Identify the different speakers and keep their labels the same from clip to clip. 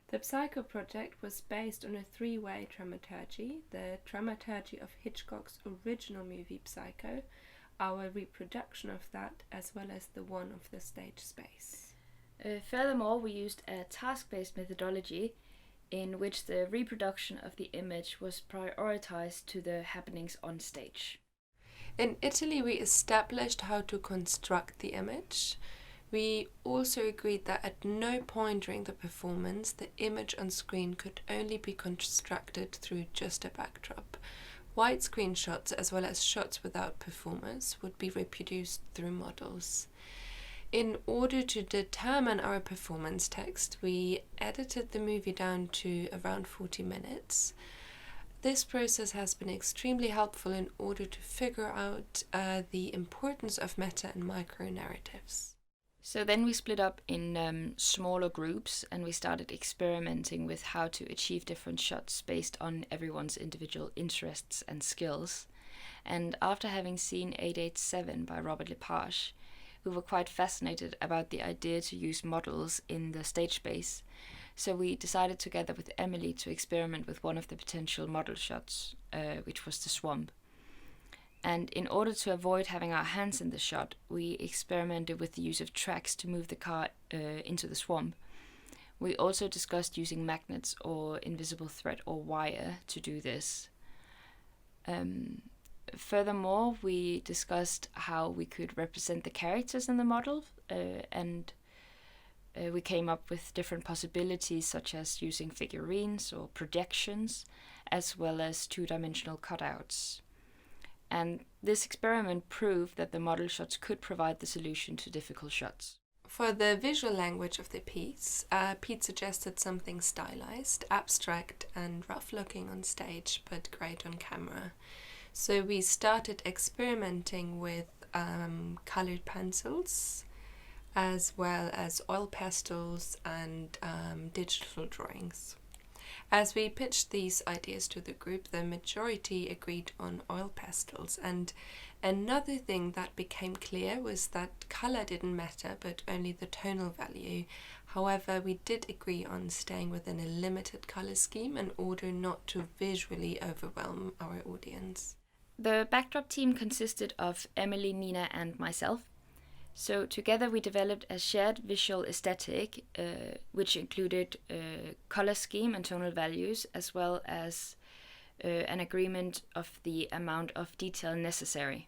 Speaker 1: The Psycho project was based on a three-way dramaturgy: the dramaturgy of Hitchcock's original movie Psycho, our reproduction of that, as well as the one of the stage space.
Speaker 2: Furthermore, we used a task-based methodology in which the reproduction of the image was prioritized to the happenings on stage.
Speaker 1: In Italy, we established how to construct the image. We also agreed that at no point during the performance the image on screen could only be constructed through just a backdrop. Widescreen shots, as well as shots without performers, would be reproduced through models. In order to determine our performance text, we edited the movie down to around 40 minutes. This process has been extremely helpful in order to figure out the importance of meta and micro narratives.
Speaker 2: So then we split up in smaller groups and we started experimenting with how to achieve different shots based on everyone's individual interests and skills. And after having seen 887 by Robert Lepage, we were quite fascinated about the idea to use models in the stage space. So we decided together with Emily to experiment with one of the potential model shots, which was the swamp. And in order to avoid having our hands in the shot, we experimented with the use of tracks to move the car into the swamp. We also discussed using magnets or invisible thread or wire to do this. Furthermore, we discussed how we could represent the characters in the model, and we came up with different possibilities, such as using figurines or projections, as well as two-dimensional cutouts. And this experiment proved that the model shots could provide the solution to difficult shots.
Speaker 1: For the visual language of the piece, Pete suggested something stylized, abstract, and rough-looking on stage, but great on camera. So we started experimenting with colored pencils, as well as oil pastels and digital drawings. As we pitched these ideas to the group, the majority agreed on oil pastels, and another thing that became clear was that color didn't matter, but only the tonal value. However, we did agree on staying within a limited color scheme in order not to visually overwhelm our audience.
Speaker 2: The backdrop team consisted of Emily, Nina, and myself. So together we developed a shared visual aesthetic, which included color scheme and tonal values, as well as an agreement of the amount of detail necessary.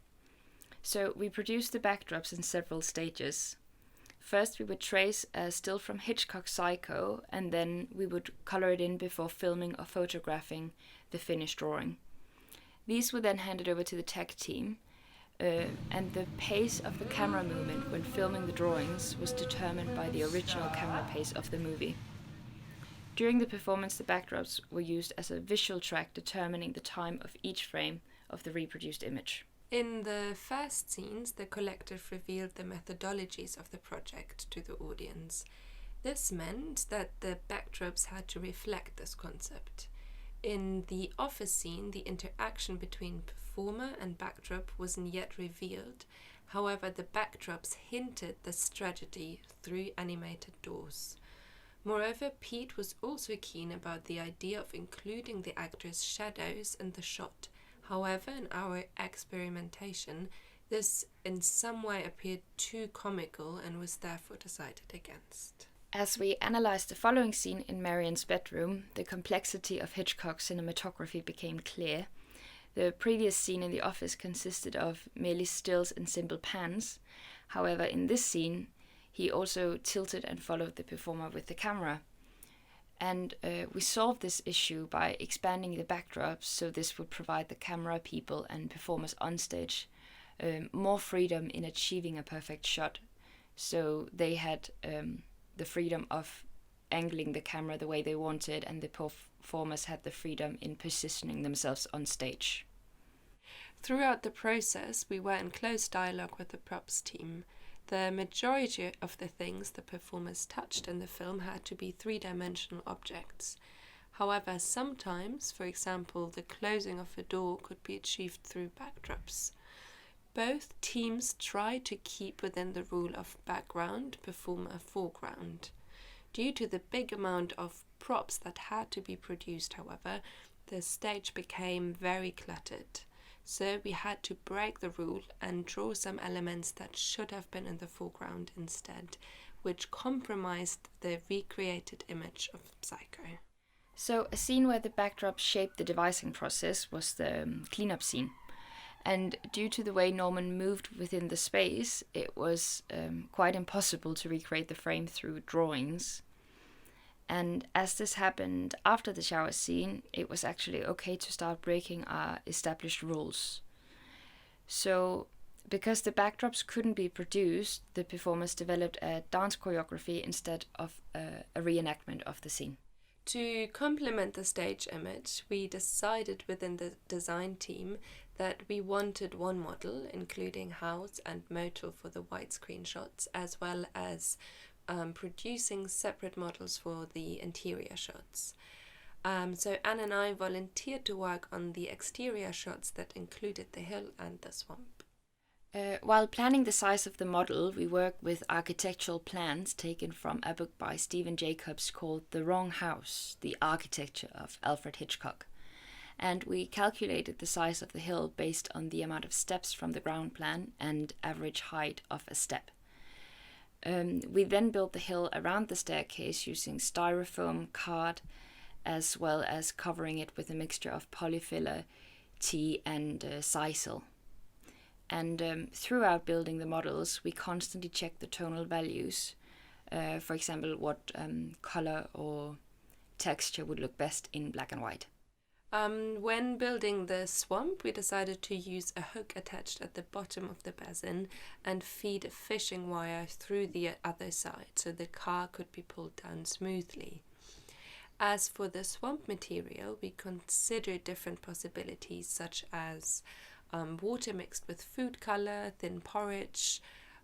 Speaker 2: So we produced the backdrops in several stages. First we would trace a still from Hitchcock's Psycho, and then we would color it in before filming or photographing the finished drawing. These were then handed over to the tech team, and the pace of the camera movement when filming the drawings was determined by the original camera pace of the movie. During the performance, the backdrops were used as a visual track determining the time of each frame of the reproduced image.
Speaker 1: In the first scenes, the collective revealed the methodologies of the project to the audience. This meant that the backdrops had to reflect this concept. In the office scene, the interaction between performer and backdrop wasn't yet revealed. However, the backdrops hinted the strategy through animated doors. Moreover, Pete was also keen about the idea of including the actor's shadows in the shot. However, in our experimentation, this in some way appeared too comical and was therefore decided against.
Speaker 2: As we analyzed the following scene in Marian's bedroom, the complexity of Hitchcock's cinematography became clear. The previous scene in the office consisted of merely stills and simple pans. However, in this scene, he also tilted and followed the performer with the camera. And we solved this issue by expanding the backdrops, so this would provide the camera people and performers on stage more freedom in achieving a perfect shot. So they had the freedom of angling the camera the way they wanted, and the performers had the freedom in positioning themselves on stage.
Speaker 1: Throughout the process, we were in close dialogue with the props team. The majority of the things the performers touched in the film had to be three-dimensional objects. However, sometimes, for example, the closing of a door could be achieved through backdrops. Both teams tried to keep within the rule of background, performer, foreground. Due to the big amount of props that had to be produced, however, the stage became very cluttered. So we had to break the rule and draw some elements that should have been in the foreground instead, which compromised the recreated image of Psycho.
Speaker 2: So, a scene where the backdrop shaped the devising process was the cleanup scene. And due to the way Norman moved within the space, it was quite impossible to recreate the frame through drawings. And as this happened after the shower scene, it was actually okay to start breaking our established rules. So, because the backdrops couldn't be produced, the performers developed a dance choreography instead of a reenactment of the scene.
Speaker 1: To complement the stage image, we decided within the design team that we wanted one model, including house and motor for the widescreen shots, as well as producing separate models for the interior shots. So Anne and I volunteered to work on the exterior shots that included the hill and the swamp.
Speaker 2: While planning the size of the model, we worked with architectural plans taken from a book by Stephen Jacobs called The Wrong House, The Architecture of Alfred Hitchcock. And we calculated the size of the hill based on the amount of steps from the ground plan and average height of a step. We then built the hill around the staircase using styrofoam, card, as well as covering it with a mixture of polyfiller, tea, and sisal. And throughout building the models, we constantly checked the tonal values. For example, what color or texture would look best in black and white.
Speaker 1: When building the swamp, we decided to use a hook attached at the bottom of the basin and feed a fishing wire through the other side so the car could be pulled down smoothly. As for the swamp material, we considered different possibilities such as water mixed with food color, thin porridge,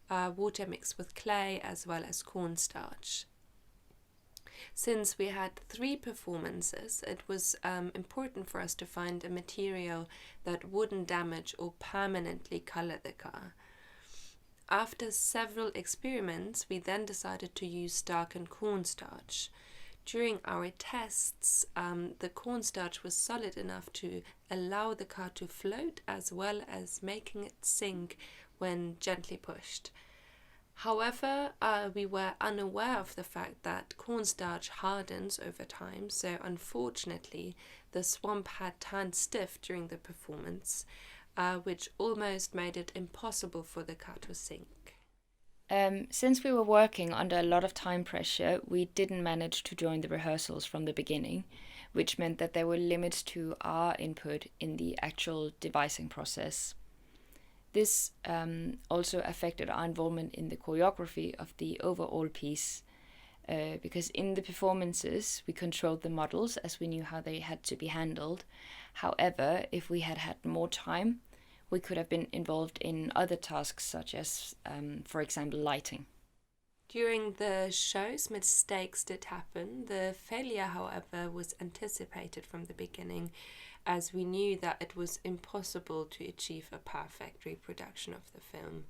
Speaker 1: water mixed with clay, as well as cornstarch. Since we had 3 performances, it was important for us to find a material that wouldn't damage or permanently color the car. After several experiments, we then decided to use darkened cornstarch. During our tests, the cornstarch was solid enough to allow the car to float as well as making it sink when gently pushed. However, we were unaware of the fact that cornstarch hardens over time, so unfortunately the swamp had turned stiff during the performance, which almost made it impossible for the car to sink.
Speaker 2: Since we were working under a lot of time pressure, we didn't manage to join the rehearsals from the beginning, which meant that there were limits to our input in the actual devising process. This also affected our involvement in the choreography of the overall piece, because in the performances we controlled the models as we knew how they had to be handled. However, if we had had more time, we could have been involved in other tasks such as, for example, lighting.
Speaker 1: During the shows, mistakes did happen. The failure, however, was anticipated from the beginning, as we knew that it was impossible to achieve a perfect reproduction of the film.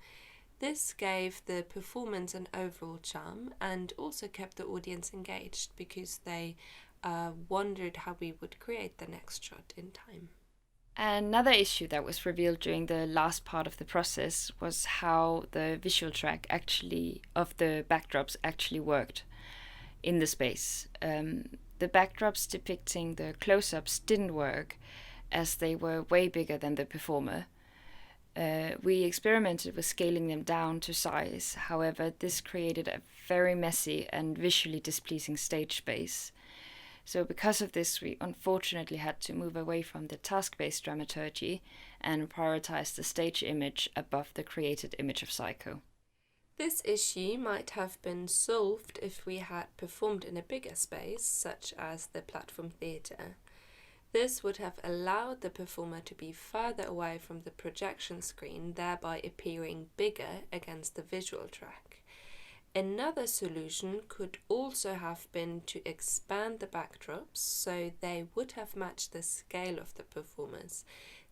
Speaker 1: This gave the performance an overall charm and also kept the audience engaged because they wondered how we would create the next shot in time.
Speaker 2: Another issue that was revealed during the last part of the process was how the visual track of the backdrops actually worked in the space. The backdrops depicting the close-ups didn't work as they were way bigger than the performer. We experimented with scaling them down to size. However, this created a very messy and visually displeasing stage space. So because of this, we unfortunately had to move away from the task-based dramaturgy and prioritize the stage image above the created image of Psycho.
Speaker 1: This issue might have been solved if we had performed in a bigger space, such as the platform theatre. This would have allowed the performer to be further away from the projection screen, thereby appearing bigger against the visual track. Another solution could also have been to expand the backdrops so they would have matched the scale of the performers.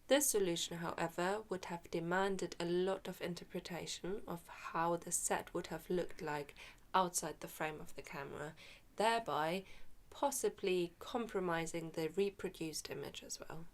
Speaker 1: This solution, however, would have demanded a lot of interpretation of how the set would have looked like outside the frame of the camera, thereby possibly compromising the reproduced image as well.